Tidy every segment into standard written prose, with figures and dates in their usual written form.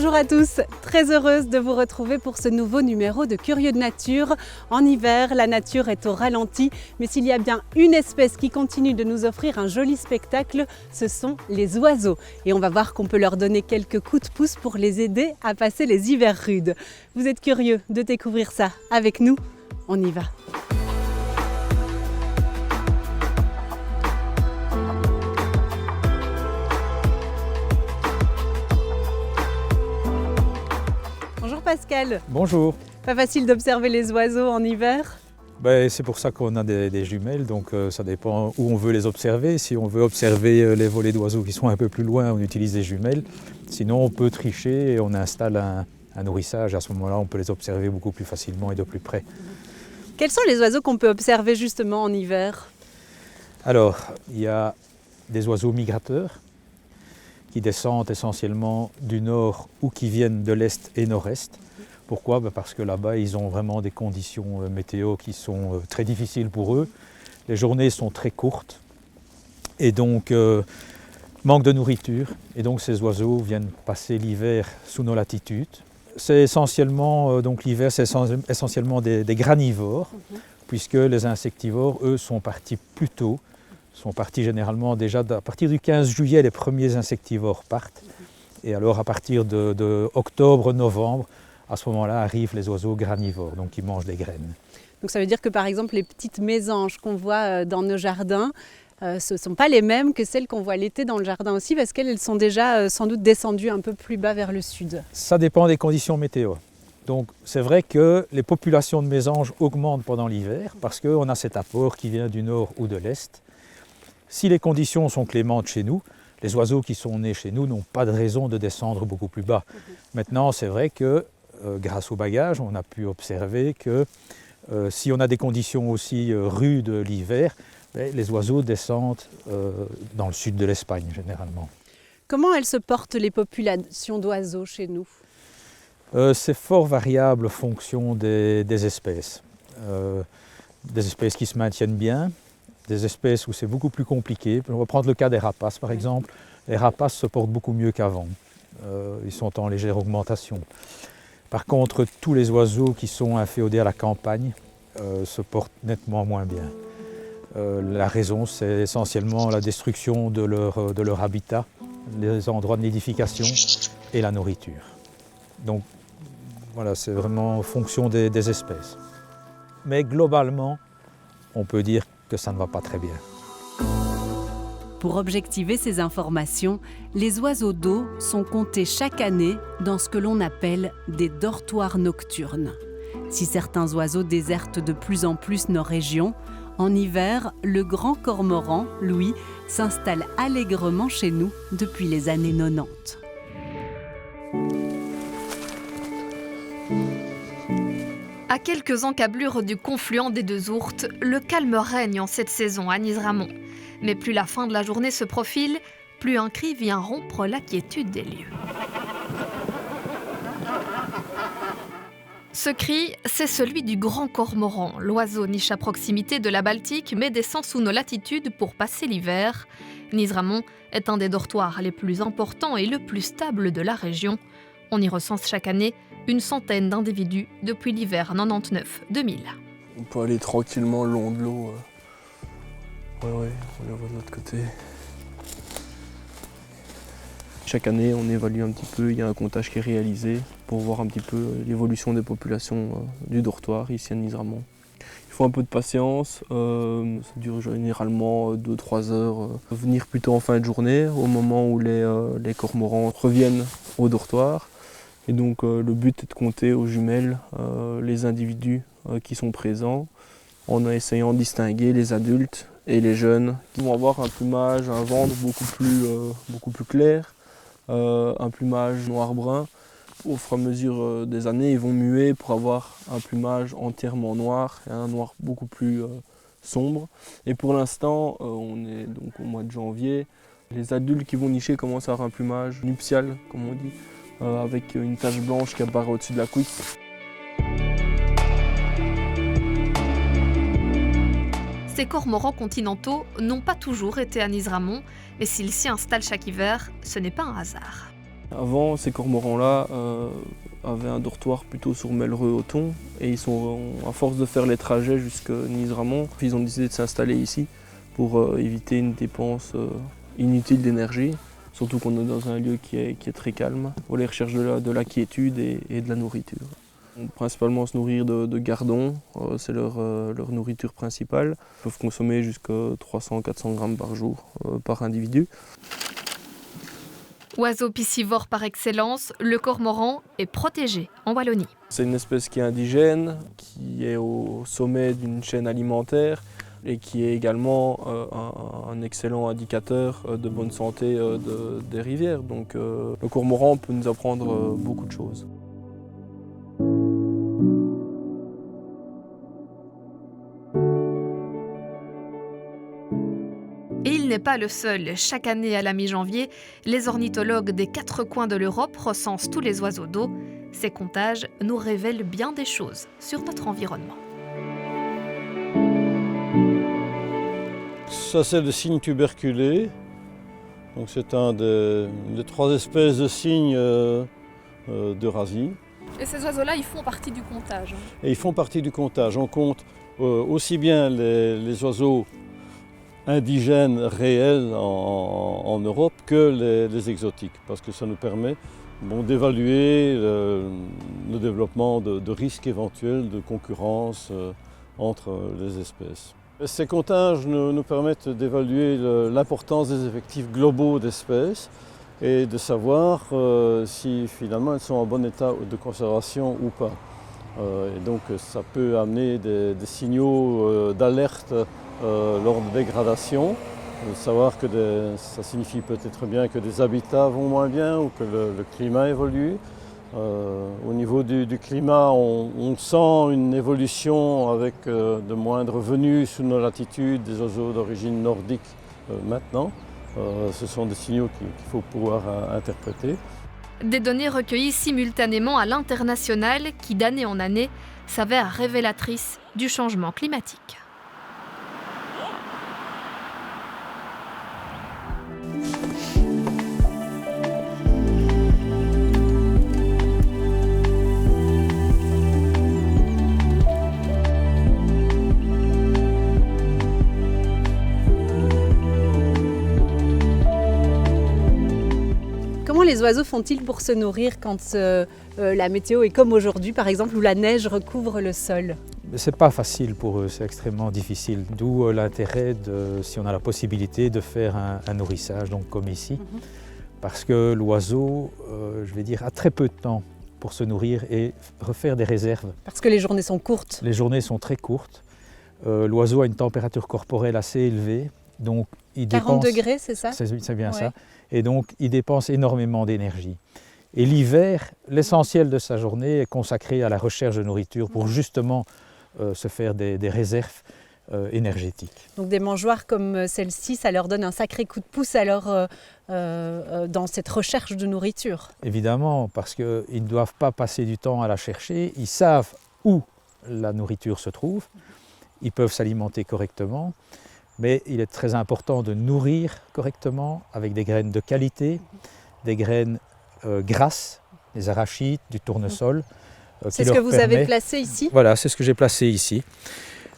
Bonjour à tous, très heureuse de vous retrouver pour ce nouveau numéro de Curieux de Nature. En hiver, la nature est au ralenti, mais s'il y a bien une espèce qui continue de nous offrir un joli spectacle, ce sont les oiseaux. Et on va voir qu'on peut leur donner quelques coups de pouce pour les aider à passer les hivers rudes. Vous êtes curieux de découvrir ça avec nous? On y va. Bonjour Pascal. Bonjour. Pas facile d'observer les oiseaux en hiver? C'est pour ça qu'on a des jumelles, donc ça dépend où on veut les observer. Si on veut observer les volées d'oiseaux qui sont un peu plus loin, on utilise des jumelles. Sinon, on peut tricher et on installe un nourrissage. À ce moment-là, on peut les observer beaucoup plus facilement et de plus près. Quels sont les oiseaux qu'on peut observer justement en hiver? Alors, il y a des oiseaux migrateurs qui descendent essentiellement du nord ou qui viennent de l'est et nord-est. Pourquoi? Parce que là-bas, ils ont vraiment des conditions météo qui sont très difficiles pour eux. Les journées sont très courtes et donc manque de nourriture. Et donc ces oiseaux viennent passer l'hiver sous nos latitudes. C'est essentiellement, donc l'hiver, c'est essentiellement des granivores, puisque les insectivores, eux, sont partis plus tôt. Sont partis généralement déjà à partir du 15 juillet, les premiers insectivores partent. Et alors à partir de octobre-novembre, à ce moment-là arrivent les oiseaux granivores, donc qui mangent des graines. Donc ça veut dire que par exemple les petites mésanges qu'on voit dans nos jardins, ce ne sont pas les mêmes que celles qu'on voit l'été dans le jardin aussi, parce qu'elles sont déjà sans doute descendues un peu plus bas vers le sud. Ça dépend des conditions météo. Donc c'est vrai que les populations de mésanges augmentent pendant l'hiver, parce qu'on a cet apport qui vient du nord ou de l'est. Si les conditions sont clémentes chez nous, les oiseaux qui sont nés chez nous n'ont pas de raison de descendre beaucoup plus bas. Maintenant, c'est vrai que grâce au bagage, on a pu observer que si on a des conditions aussi rudes l'hiver, les oiseaux descendent dans le sud de l'Espagne généralement. Comment elles se portent les populations d'oiseaux chez nous? C'est fort variable en fonction des espèces. Des espèces qui se maintiennent bien, des espèces où c'est beaucoup plus compliqué. On va prendre le cas des rapaces par exemple. Les rapaces se portent beaucoup mieux qu'avant. Ils sont en légère augmentation. Par contre, tous les oiseaux qui sont inféodés à la campagne se portent nettement moins bien. La raison, c'est essentiellement la destruction de leur habitat, les endroits de nidification et la nourriture. Donc voilà, c'est vraiment en fonction des espèces. Mais globalement, on peut dire que ça ne va pas très bien. Pour objectiver ces informations, les oiseaux d'eau sont comptés chaque année dans ce que l'on appelle des dortoirs nocturnes. Si certains oiseaux désertent de plus en plus nos régions, en hiver, le grand cormoran, Louis, s'installe allègrement chez nous depuis les années 90. À quelques encablures du confluent des deux Ourthes, le calme règne en cette saison à Nizramont. Mais plus la fin de la journée se profile, plus un cri vient rompre la quiétude des lieux. Ce cri, c'est celui du grand cormoran. L'oiseau niche à proximité de la Baltique mais descend sous nos latitudes pour passer l'hiver. Nizramont est un des dortoirs les plus importants et le plus stable de la région. On y recense chaque année une centaine d'individus depuis l'hiver 99-2000. On peut aller tranquillement le long de l'eau. Ouais, on la voit de l'autre côté. Chaque année, on évalue un petit peu, il y a un comptage qui est réalisé pour voir un petit peu l'évolution des populations du dortoir ici à Nizramont. Il faut un peu de patience, ça dure généralement 2-3 heures. Venir plutôt en fin de journée, au moment où les cormorans reviennent au dortoir. Et donc le but est de compter aux jumelles les individus qui sont présents, en essayant de distinguer les adultes et les jeunes qui vont avoir un plumage, un ventre beaucoup plus clair, un plumage noir-brun. Au fur et à mesure des années, ils vont muer pour avoir un plumage entièrement noir et un noir beaucoup plus sombre. Et pour l'instant, on est donc au mois de janvier. Les adultes qui vont nicher commencent à avoir un plumage nuptial, comme on dit, avec une tache blanche qui apparaît au-dessus de la cuisse. Ces cormorans continentaux n'ont pas toujours été à Nizramont, mais s'ils s'y installent chaque hiver, ce n'est pas un hasard. Avant, ces cormorans-là avaient un dortoir plutôt sur Mellereux-Othon et à force de faire les trajets jusqu'à Nice-Ramont, ils ont décidé de s'installer ici pour éviter une dépense inutile d'énergie, surtout qu'on est dans un lieu qui est très calme, pour les recherches de la quiétude et de la nourriture. Ils vont principalement se nourrir de gardons, c'est leur nourriture principale. Ils peuvent consommer jusqu'à 300-400 grammes par jour par individu. Oiseau piscivore par excellence, le cormoran est protégé en Wallonie. C'est une espèce qui est indigène, qui est au sommet d'une chaîne alimentaire et qui est également un excellent indicateur de bonne santé des rivières. Donc le cormoran peut nous apprendre beaucoup de choses. Et il n'est pas le seul. Chaque année à la mi-janvier, les ornithologues des 4 coins de l'Europe recensent tous les oiseaux d'eau. Ces comptages nous révèlent bien des choses sur notre environnement. Ça, c'est le cygne tuberculé. Donc, c'est un des 3 espèces de cygnes d'Eurasie. Et ces oiseaux-là, ils font partie du comptage. Et ils font partie du comptage. On compte aussi bien les oiseaux indigènes réels en Europe que les exotiques, parce que ça nous permet d'évaluer le développement de risques éventuels de concurrence entre les espèces. Ces comptages nous permettent d'évaluer l'importance des effectifs globaux d'espèces et de savoir si finalement elles sont en bon état de conservation ou pas. Et donc ça peut amener des signaux d'alerte lors de dégradation, savoir que ça signifie peut-être bien que des habitats vont moins bien ou que le climat évolue. Au niveau du climat, on sent une évolution avec de moindres revenus sous nos latitudes des oiseaux d'origine nordique maintenant. Ce sont des signaux qu'il faut pouvoir interpréter. Des données recueillies simultanément à l'international qui, d'année en année, s'avèrent révélatrices du changement climatique. Comment les oiseaux font-ils pour se nourrir quand la météo est comme aujourd'hui, par exemple, où la neige recouvre le sol? C'est pas facile pour eux, c'est extrêmement difficile. D'où l'intérêt, si on a la possibilité, de faire un nourrissage, donc comme ici. Parce que l'oiseau, je vais dire, a très peu de temps pour se nourrir et refaire des réserves. Parce que les journées sont courtes. Les journées sont très courtes. L'oiseau a une température corporelle assez élevée. Donc il 40 dépense, degrés, c'est ça? C'est bien Ouais. ça. Et donc il dépense énormément d'énergie. Et l'hiver, l'essentiel de sa journée est consacré à la recherche de nourriture pour justement se faire des réserves énergétiques. Donc des mangeoires comme celle-ci, ça leur donne un sacré coup de pouce alors dans cette recherche de nourriture. Évidemment, parce qu'ils ne doivent pas passer du temps à la chercher, ils savent où la nourriture se trouve, ils peuvent s'alimenter correctement, mais il est très important de nourrir correctement avec des graines de qualité, des graines grasses, des arachides, du tournesol. C'est ce que vous avez placé ici? Voilà, c'est ce que j'ai placé ici.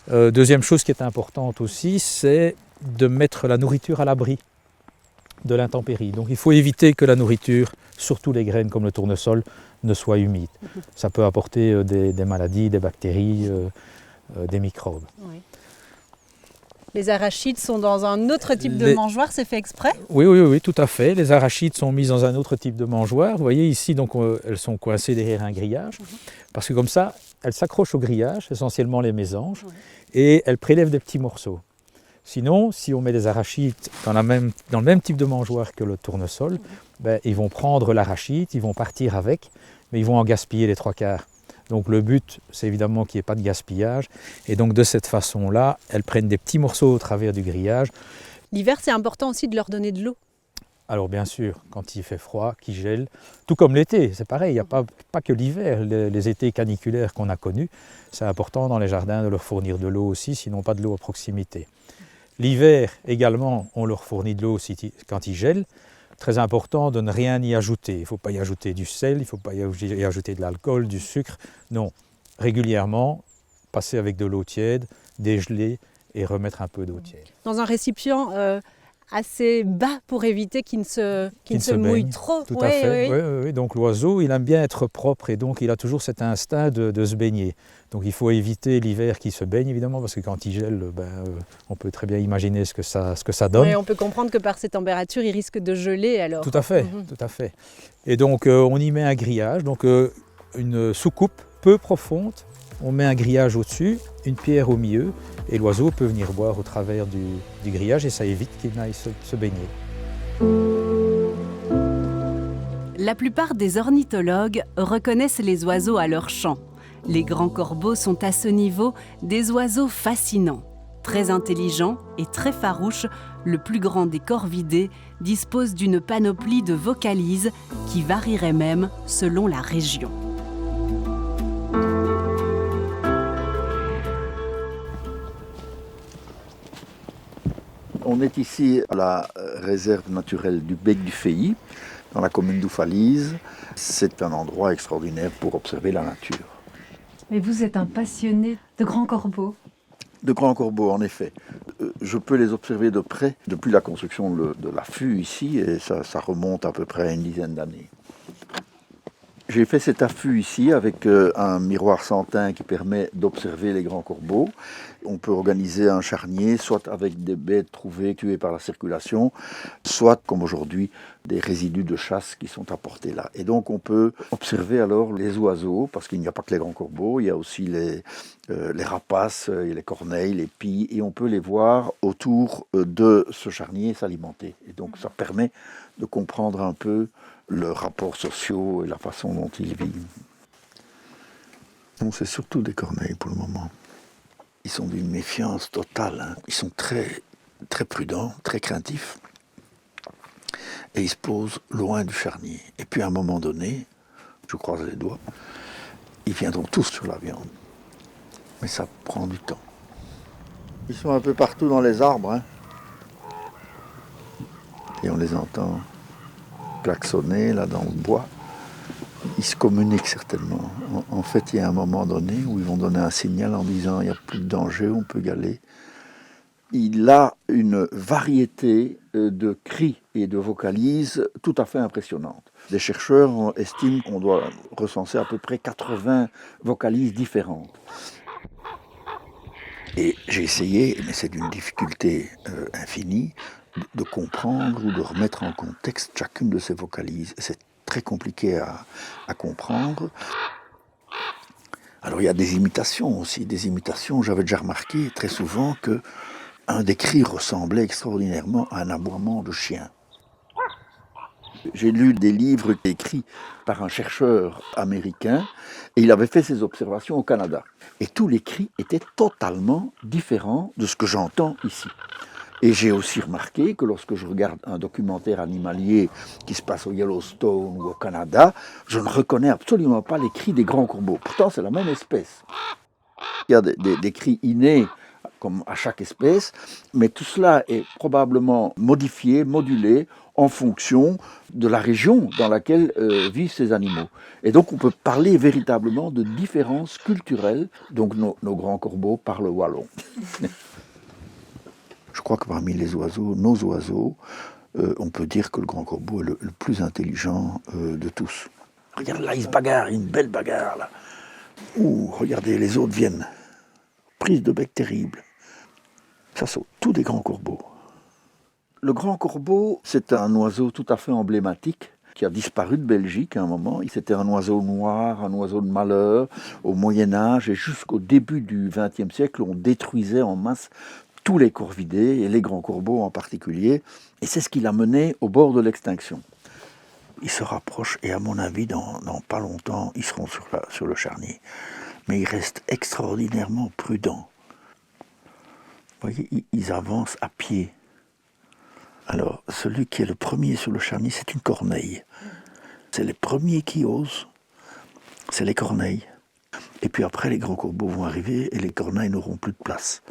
Deuxième chose qui est importante aussi, c'est de mettre la nourriture à l'abri de l'intempérie. Donc il faut éviter que la nourriture, surtout les graines comme le tournesol, ne soit humide. Ça peut apporter des maladies, des bactéries, des microbes. Oui. Les arachides sont dans un autre type de mangeoire, c'est fait exprès? Oui, tout à fait. Les arachides sont mises dans un autre type de mangeoire. Vous voyez ici, donc, elles sont coincées derrière un grillage, parce que comme ça, elles s'accrochent au grillage, essentiellement les mésanges, et elles prélèvent des petits morceaux. Sinon, si on met des arachides dans le même type de mangeoire que le tournesol, ils vont prendre l'arachide, ils vont partir avec, mais ils vont en gaspiller les 3/4. Donc le but, c'est évidemment qu'il n'y ait pas de gaspillage. Et donc de cette façon-là, elles prennent des petits morceaux au travers du grillage. L'hiver, c'est important aussi de leur donner de l'eau. Alors bien sûr, quand il fait froid, qu'il gèle, tout comme l'été, c'est pareil, il n'y a pas que l'hiver, les étés caniculaires qu'on a connus, c'est important dans les jardins de leur fournir de l'eau aussi, sinon pas de l'eau à proximité. L'hiver également, on leur fournit de l'eau quand il gèle, très important de ne rien y ajouter. Il ne faut pas y ajouter du sel, il ne faut pas y ajouter de l'alcool, du sucre. Non, régulièrement, passer avec de l'eau tiède, dégeler et remettre un peu d'eau tiède. Dans un récipient assez bas pour éviter qu'il ne se mouille baigne. trop. Tout à fait. Oui. Donc l'oiseau, il aime bien être propre et donc il a toujours cet instinct de se baigner. Donc il faut éviter l'hiver qu'il se baigne évidemment parce que quand il gèle, on peut très bien imaginer ce que ça donne. Oui, on peut comprendre que par ces températures, il risque de geler alors. Tout à fait, tout à fait. Et donc on y met un grillage, donc une soucoupe peu profonde. On met un grillage au-dessus, une pierre au milieu, et l'oiseau peut venir boire au travers du grillage et ça évite qu'il n'aille se baigner. La plupart des ornithologues reconnaissent les oiseaux à leur chant. Les grands corbeaux sont à ce niveau des oiseaux fascinants. Très intelligents et très farouches, le plus grand des corvidés dispose d'une panoplie de vocalises qui varierait même selon la région. On est ici à la réserve naturelle du Bec du Feilly, dans la commune d'Oufalise. C'est un endroit extraordinaire pour observer la nature. Mais vous êtes un passionné de grands corbeaux. De grands corbeaux, en effet. Je peux les observer de près depuis la construction de l'affût ici, et ça remonte à peu près à une dizaine d'années. J'ai fait cet affût ici avec un miroir Santin qui permet d'observer les grands corbeaux. On peut organiser un charnier, soit avec des bêtes trouvées, tuées par la circulation, soit, comme aujourd'hui, des résidus de chasse qui sont apportés là. Et donc on peut observer alors les oiseaux, parce qu'il n'y a pas que les grands corbeaux, il y a aussi les rapaces, les corneilles, les pies, et on peut les voir autour de ce charnier s'alimenter. Et donc ça permet de comprendre un peu leurs rapports sociaux et la façon dont ils vivent. Donc c'est surtout des corneilles pour le moment. Ils sont d'une méfiance totale, hein. Ils sont très, très prudents, très craintifs. Et ils se posent loin du charnier. Et puis à un moment donné, je croise les doigts, ils viendront tous sur la viande. Mais ça prend du temps. Ils sont un peu partout dans les arbres, hein. Et on les entend klaxonner là dans le bois. Ils se communiquent certainement. En fait, il y a un moment donné où ils vont donner un signal en disant il n'y a plus de danger, on peut y aller. Il a une variété de cris et de vocalises tout à fait impressionnante. Les chercheurs estiment qu'on doit recenser à peu près 80 vocalises différentes. Et j'ai essayé, mais c'est d'une difficulté infinie, de comprendre ou de remettre en contexte chacune de ces vocalises. C'est très compliqué à comprendre. Alors il y a des imitations aussi, des imitations. J'avais déjà remarqué très souvent qu'un des cris ressemblait extraordinairement à un aboiement de chien. J'ai lu des livres écrits par un chercheur américain et il avait fait ses observations au Canada. Et tous les cris étaient totalement différents de ce que j'entends ici. Et j'ai aussi remarqué que lorsque je regarde un documentaire animalier qui se passe au Yellowstone ou au Canada, je ne reconnais absolument pas les cris des grands corbeaux. Pourtant, c'est la même espèce. Il y a des cris innés, comme à chaque espèce, mais tout cela est probablement modifié, modulé, en fonction de la région dans laquelle vivent ces animaux. Et donc on peut parler véritablement de différences culturelles. Donc nos grands corbeaux parlent wallon. Je crois que parmi les oiseaux, nos oiseaux, on peut dire que le grand corbeau est le plus intelligent de tous. Regarde là, il se bagarre, une belle bagarre là. Ouh, regardez, les autres viennent. Prise de bec terrible. Ça sont tous des grands corbeaux. Le grand corbeau, c'est un oiseau tout à fait emblématique qui a disparu de Belgique à un moment. C'était un oiseau noir, un oiseau de malheur au Moyen-Âge et jusqu'au début du XXe siècle, on détruisait en masse tous les corvidés, et les grands corbeaux en particulier, et c'est ce qui l'a mené au bord de l'extinction. Ils se rapprochent, et à mon avis, dans pas longtemps, ils seront sur le charnier. Mais ils restent extraordinairement prudents. Vous voyez, ils avancent à pied. Alors, celui qui est le premier sur le charnier, c'est une corneille. C'est les premiers qui osent, c'est les corneilles. Et puis après, les grands corbeaux vont arriver, et les corneilles n'auront plus de place.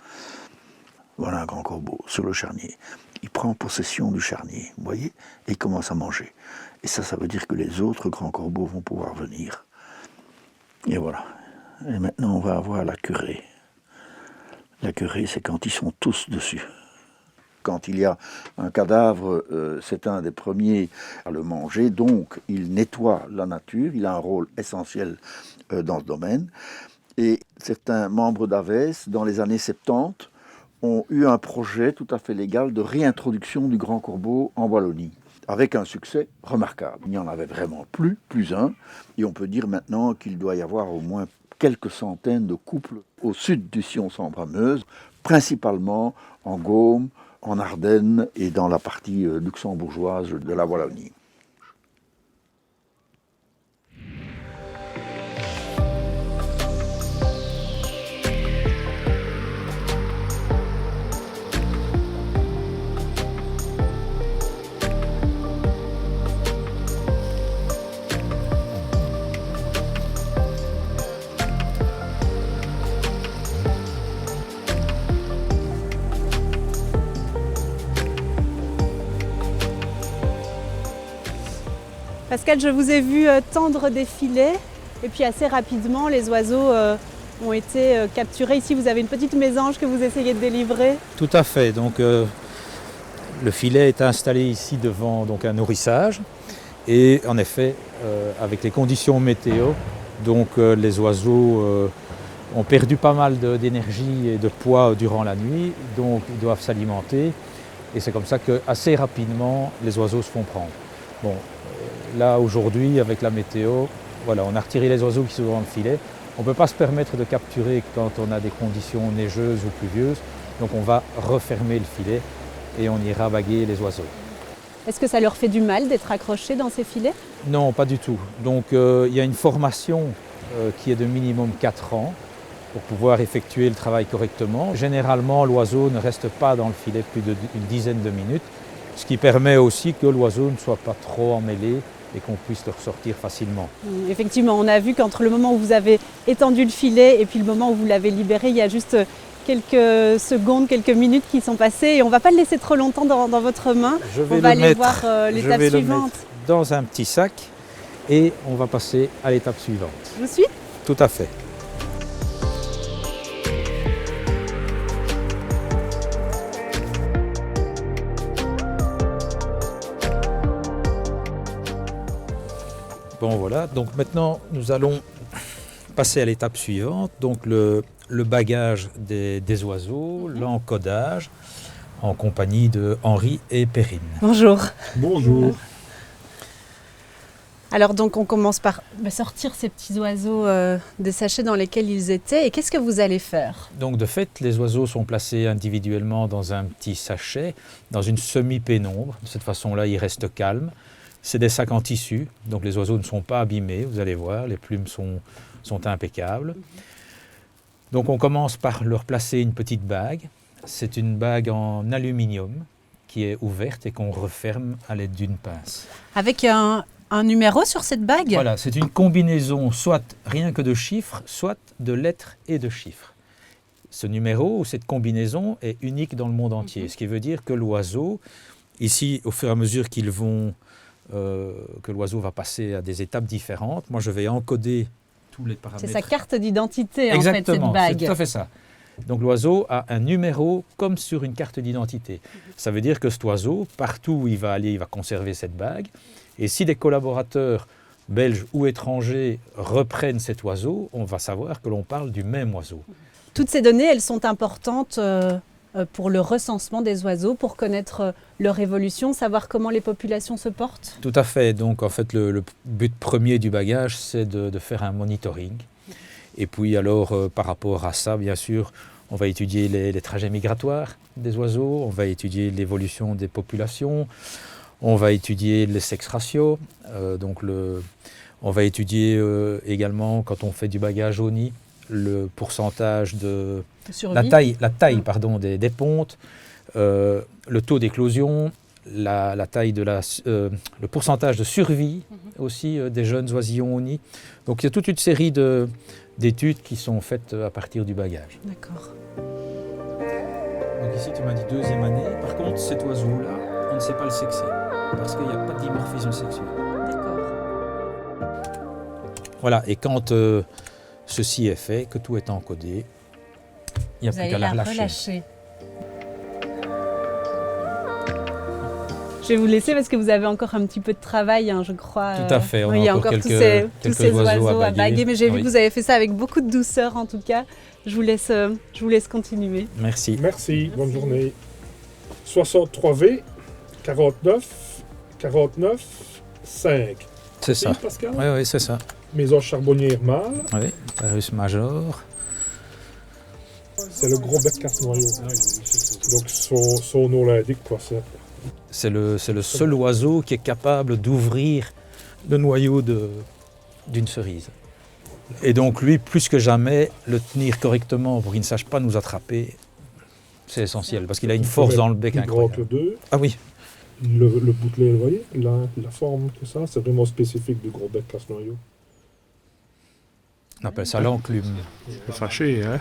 Voilà un grand corbeau sur le charnier. il prend possession du charnier, vous voyez, et il commence à manger. Et ça veut dire que les autres grands corbeaux vont pouvoir venir. Et voilà. Et maintenant, on va avoir la curée. La curée, c'est quand ils sont tous dessus. Quand il y a un cadavre, c'est un des premiers à le manger, donc il nettoie la nature, il a un rôle essentiel dans ce domaine. Et certains membres d'Aves, dans les années 70, ont eu un projet tout à fait légal de réintroduction du grand corbeau en Wallonie, avec un succès remarquable. Il n'y en avait vraiment plus un, et on peut dire maintenant qu'il doit y avoir au moins quelques centaines de couples au sud du Sion-Sambre-Meuse, principalement en Gaume, en Ardennes et dans la partie luxembourgeoise de la Wallonie. Pascal, je vous ai vu tendre des filets et puis assez rapidement les oiseaux ont été capturés. Ici vous avez une petite mésange que vous essayez de délivrer. Tout à fait. Donc le filet est installé ici devant donc, un nourrissage. Et en effet, avec les conditions météo, donc les oiseaux ont perdu pas mal d'énergie et de poids durant la nuit, donc ils doivent s'alimenter. Et c'est comme ça que assez rapidement les oiseaux se font prendre. Bon, là aujourd'hui avec la météo, voilà, on a retiré les oiseaux qui sont dans le filet. On ne peut pas se permettre de capturer quand on a des conditions neigeuses ou pluvieuses. Donc on va refermer le filet et on ira baguer les oiseaux. Est-ce que ça leur fait du mal d'être accrochés dans ces filets? Non, pas du tout. Donc il y a une formation qui est de minimum 4 ans pour pouvoir effectuer le travail correctement. Généralement, l'oiseau ne reste pas dans le filet plus d'une dizaine de minutes, ce qui permet aussi que l'oiseau ne soit pas trop emmêlé et qu'on puisse le ressortir facilement. Effectivement, on a vu qu'entre le moment où vous avez étendu le filet et puis le moment où vous l'avez libéré, il y a juste quelques secondes, quelques minutes qui sont passées et on ne va pas le laisser trop longtemps dans votre main. On va aller voir l'étape suivante. Le mettre dans un petit sac et on va passer à l'étape suivante. Je vous suis? Tout à fait. Bon voilà, donc maintenant nous allons passer à l'étape suivante, donc le bagage des oiseaux, l'encodage en compagnie de Henri et Perrine. Bonjour. Bonjour. Alors donc on commence par sortir ces petits oiseaux des sachets dans lesquels ils étaient et qu'est-ce que vous allez faire? Donc de fait, les oiseaux sont placés individuellement dans un petit sachet, dans une semi-pénombre. De cette façon-là, ils restent calmes. C'est des sacs en tissu, donc les oiseaux ne sont pas abîmés, vous allez voir, les plumes sont impeccables. Donc on commence par leur placer une petite bague. C'est une bague en aluminium qui est ouverte et qu'on referme à l'aide d'une pince. Avec un numéro sur cette bague? Voilà, c'est une combinaison soit rien que de chiffres, soit de lettres et de chiffres. Ce numéro ou cette combinaison est unique dans le monde entier, ce qui veut dire que l'oiseau, ici au fur et à mesure que l'oiseau va passer à des étapes différentes. Moi, je vais encoder tous les paramètres. C'est sa carte d'identité, en fait, Exactement, cette bague. c'est tout à fait ça. Donc l'oiseau a un numéro comme sur une carte d'identité. Ça veut dire que cet oiseau, partout où il va aller, il va conserver cette bague. Et si des collaborateurs belges ou étrangers reprennent cet oiseau, on va savoir que l'on parle du même oiseau. Toutes ces données, elles sont importantes pour le recensement des oiseaux, pour connaître leur évolution, savoir comment les populations se portent? Tout à fait. Donc en fait, le but premier du bagage, c'est de faire un monitoring. Et puis alors, par rapport à ça, bien sûr, on va étudier les trajets migratoires des oiseaux, on va étudier l'évolution des populations, on va étudier les sex ratios, on va étudier également, quand on fait du bagage au nid, le pourcentage de la taille des pontes, le taux d'éclosion, la taille le pourcentage de survie aussi des jeunes oisillons au nid. Donc il y a toute une série d'études qui sont faites à partir du bagage. D'accord. Donc ici, tu m'as dit 2e année. Par contre, cet oiseau-là, on ne sait pas le sexer, parce qu'il n'y a pas de dimorphisme sexuel. D'accord. Voilà, et quand ceci est fait, que tout est encodé, il n'y a Vous plus allez qu'à la la relâcher. relâcher. Je vais vous laisser parce que vous avez encore un petit peu de travail, hein, je crois. Tout à fait, on Oui, il y a a encore encore tous quelques ces oiseaux oiseaux à à baguer. baguer. Mais j'ai vu Oui. que vous avez fait ça avec beaucoup de douceur en tout cas. Je vous laisse continuer. Merci. Merci, bonne journée. 63V, 49, 49, 5. C'est ça. Pascal? Oui, oui, c'est ça. Maison charbonnière mâle, Oui, Parus major. c'est le gros bec casse-noyau. Donc son nom l'indique quoi c'est. C'est le seul oiseau qui est capable d'ouvrir le noyau d'une cerise. Et donc lui, plus que jamais, le tenir correctement pour qu'il ne sache pas nous attraper, c'est essentiel, parce qu'il a une force dans le bec Plus grand que incroyable. le 2. Ah oui, Le boutelet, vous voyez, la forme que ça, c'est vraiment spécifique du gros bec casse-noyau. on appelle ça l'enclume. Fâché, hein?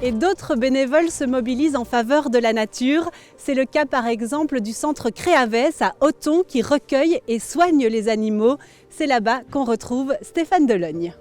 Et d'autres bénévoles se mobilisent en faveur de la nature. C'est le cas par exemple du centre Créavès à Othon qui recueille et soigne les animaux. C'est là-bas qu'on retrouve Stéphane Delogne.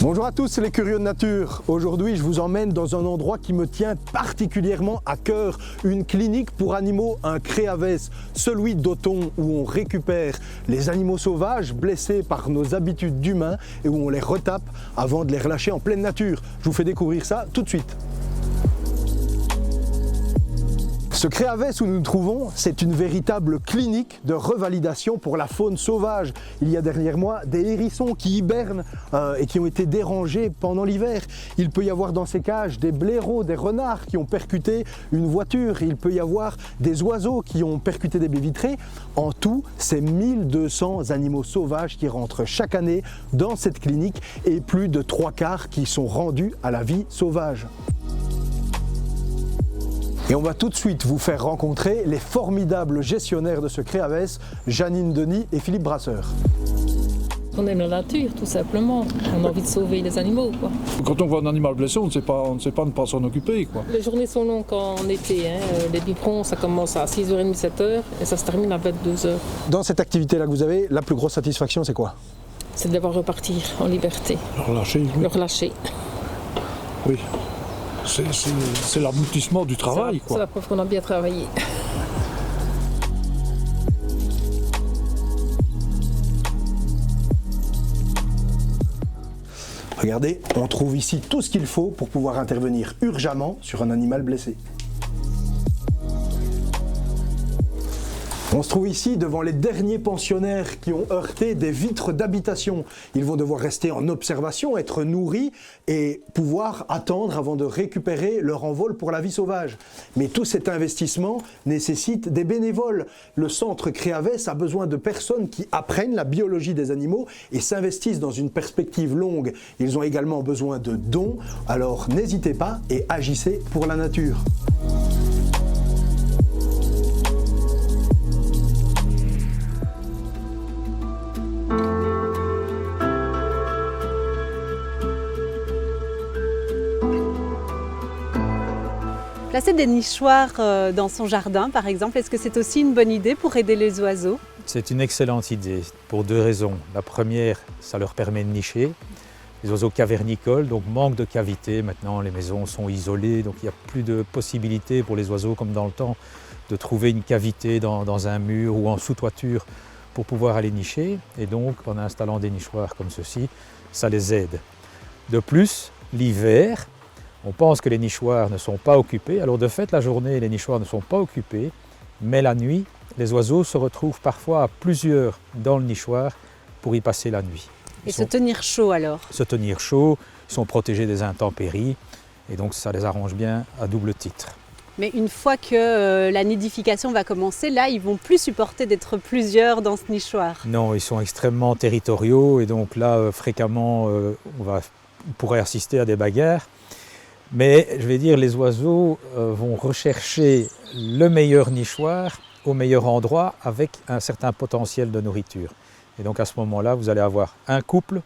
Bonjour à tous les curieux de nature. Aujourd'hui, je vous emmène dans un endroit qui me tient particulièrement à cœur. Une clinique pour animaux, un Créavès, celui d'Othon, où on récupère les animaux sauvages blessés par nos habitudes d'humains et où on les retape avant de les relâcher en pleine nature. Je vous fais découvrir ça tout de suite. Ce Créavès où nous nous trouvons, c'est une véritable clinique de revalidation pour la faune sauvage. Il y a derrière moi des hérissons qui hibernent et qui ont été dérangés pendant l'hiver. Il peut y avoir dans ces cages des blaireaux, des renards qui ont percuté une voiture. Il peut y avoir des oiseaux qui ont percuté des baies vitrées. En tout, c'est 1200 animaux sauvages qui rentrent chaque année dans cette clinique et plus de 3/4 qui sont rendus à la vie sauvage. Et on va tout de suite vous faire rencontrer les formidables gestionnaires de ce Créavès, Janine Denis et Philippe Brasseur. On aime la nature, tout simplement. On a envie de sauver les animaux, quoi. Quand on voit un animal blessé, on ne sait pas ne pas s'en occuper, quoi. Les journées sont longues en été. Hein. Les biberons, ça commence à 6h30, 7h et ça se termine à 22h. Dans cette activité-là que vous avez, la plus grosse satisfaction, c'est quoi? C'est de les voir repartir en liberté. Le relâcher, oui. Le relâcher. Oui. C'est l'aboutissement du travail, C'est quoi. la preuve qu'on a bien travaillé. Regardez, on trouve ici tout ce qu'il faut pour pouvoir intervenir urgemment sur un animal blessé. On se trouve ici devant les derniers pensionnaires qui ont heurté des vitres d'habitation. Ils vont devoir rester en observation, être nourris et pouvoir attendre avant de récupérer leur envol pour la vie sauvage. Mais tout cet investissement nécessite des bénévoles. Le centre Créavès a besoin de personnes qui apprennent la biologie des animaux et s'investissent dans une perspective longue. Ils ont également besoin de dons, alors n'hésitez pas et agissez pour la nature. Placer des nichoirs dans son jardin, par exemple, est-ce que c'est aussi une bonne idée pour aider les oiseaux? C'est une excellente idée pour 2 raisons. La première, ça leur permet de nicher. Les oiseaux cavernicoles, donc manque de cavité. Maintenant, les maisons sont isolées, donc il n'y a plus de possibilité pour les oiseaux, comme dans le temps, de trouver une cavité dans un mur ou en sous-toiture pour pouvoir aller nicher. Et donc, en installant des nichoirs comme ceci, ça les aide. De plus, l'hiver, on pense que les nichoirs ne sont pas occupés. Alors de fait, la journée, les nichoirs ne sont pas occupés, mais la nuit, les oiseaux se retrouvent parfois à plusieurs dans le nichoir pour y passer la nuit. Et se tenir chaud alors? Se tenir chaud, ils sont protégés des intempéries, et donc ça les arrange bien à double titre. Mais une fois que la nidification va commencer, là, ils vont plus supporter d'être plusieurs dans ce nichoir. Non, ils sont extrêmement territoriaux, et donc là, fréquemment, on pourrait assister à des bagarres. Mais je vais dire, les oiseaux vont rechercher le meilleur nichoir au meilleur endroit avec un certain potentiel de nourriture. Et donc à ce moment-là, vous allez avoir un couple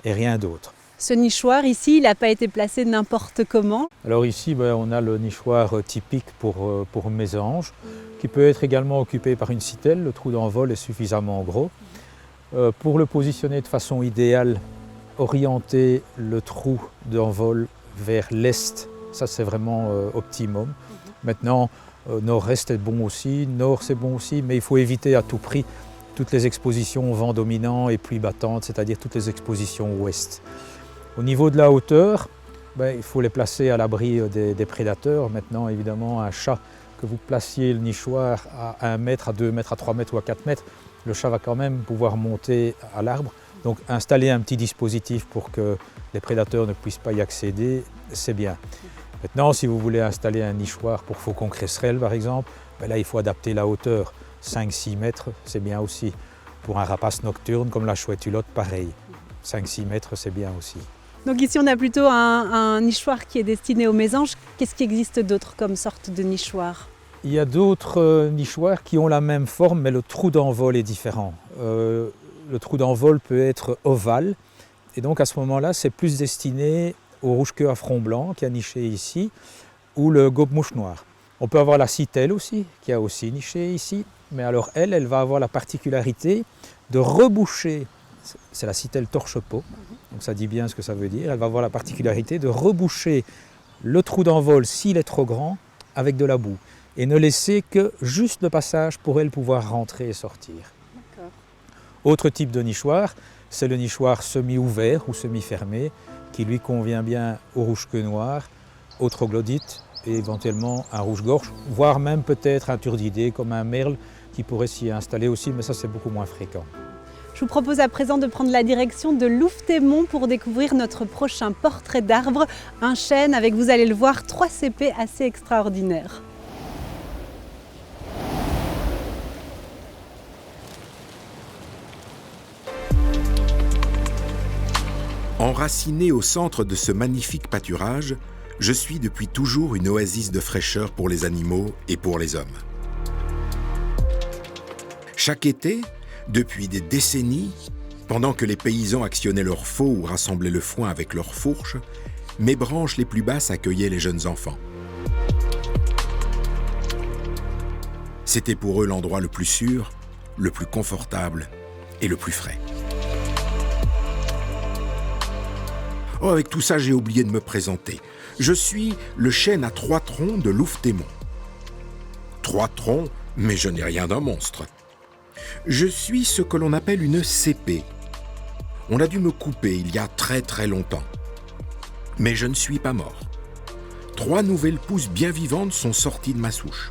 et rien d'autre. Ce nichoir ici, il n'a pas été placé n'importe comment. Alors ici, on a le nichoir typique pour mésange, qui peut être également occupé par une sitelle. Le trou d'envol est suffisamment gros. Pour le positionner de façon idéale, orienter le trou d'envol vers l'est, ça c'est vraiment optimum. Maintenant, nord-est est bon aussi, nord c'est bon aussi, mais il faut éviter à tout prix toutes les expositions vent dominant et pluie battante, c'est-à-dire toutes les expositions ouest. Au niveau de la hauteur, il faut les placer à l'abri des prédateurs. Maintenant, évidemment, un chat, que vous placiez le nichoir à 1 mètre, à 2 mètres, à 3 mètres ou à 4 mètres, le chat va quand même pouvoir monter à l'arbre. Donc installer un petit dispositif pour que les prédateurs ne puissent pas y accéder, c'est bien. Maintenant, si vous voulez installer un nichoir pour faucon cresserelle par exemple, là il faut adapter la hauteur. 5-6 mètres, c'est bien aussi. Pour un rapace nocturne comme la chouette hulotte, pareil. 5-6 mètres, c'est bien aussi. Donc ici, on a plutôt un nichoir qui est destiné aux mésanges. Qu'est-ce qui existe d'autre comme sorte de nichoir? Il y a d'autres nichoirs qui ont la même forme, mais le trou d'envol est différent. Le trou d'envol peut être ovale, et donc à ce moment-là, c'est plus destiné au rouge-queue à front blanc qui a niché ici, ou le gobe-mouche noir. On peut avoir la sitelle aussi, qui a aussi niché ici, mais alors elle va avoir la particularité de reboucher, c'est la sitelle torche-peau, donc ça dit bien ce que ça veut dire, elle va avoir la particularité de reboucher le trou d'envol s'il est trop grand avec de la boue, et ne laisser que juste le passage pour elle pouvoir rentrer et sortir. Autre type de nichoir, c'est le nichoir semi-ouvert ou semi-fermé, qui lui convient bien au rouge-queue noir, au troglodyte, et éventuellement un rouge-gorge, voire même peut-être un turdidé comme un merle qui pourrait s'y installer aussi, mais ça c'est beaucoup moins fréquent. Je vous propose à présent de prendre la direction de Louvetémont pour découvrir notre prochain portrait d'arbre, un chêne avec, vous allez le voir, 3 cépées assez extraordinaires. Enraciné au centre de ce magnifique pâturage, je suis depuis toujours une oasis de fraîcheur pour les animaux et pour les hommes. Chaque été, depuis des décennies, pendant que les paysans actionnaient leurs faux ou rassemblaient le foin avec leurs fourches, mes branches les plus basses accueillaient les jeunes enfants. C'était pour eux l'endroit le plus sûr, le plus confortable et le plus frais. Oh, avec tout ça, j'ai oublié de me présenter. Je suis le chêne à 3 troncs de Louvetémont. 3 troncs, mais je n'ai rien d'un monstre. Je suis ce que l'on appelle une cépée. On a dû me couper il y a très très longtemps. Mais je ne suis pas mort. 3 nouvelles pousses bien vivantes sont sorties de ma souche.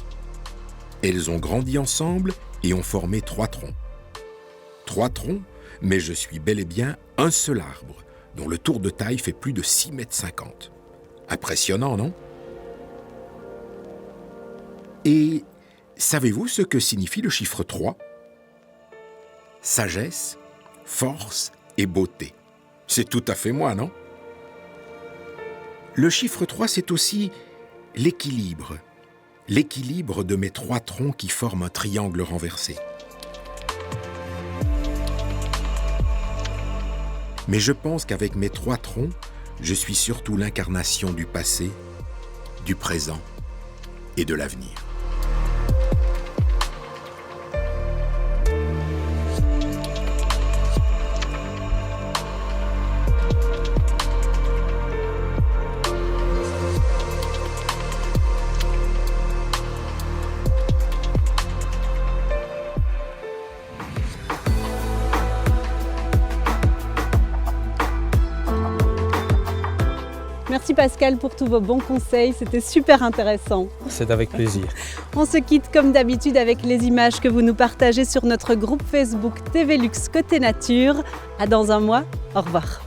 Elles ont grandi ensemble et ont formé 3 troncs. 3 troncs, mais je suis bel et bien un seul arbre, dont le tour de taille fait plus de 6,50 mètres. Impressionnant, non? Et savez-vous ce que signifie le chiffre 3? Sagesse, force et beauté. C'est tout à fait moi, non? Le chiffre 3, c'est aussi l'équilibre. L'équilibre de mes 3 troncs qui forment un triangle renversé. Mais je pense qu'avec mes 3 troncs, je suis surtout l'incarnation du passé, du présent et de l'avenir. Merci Pascal pour tous vos bons conseils, c'était super intéressant. C'est avec plaisir. On se quitte comme d'habitude avec les images que vous nous partagez sur notre groupe Facebook TV Luxe Côté Nature. À dans un mois, au revoir.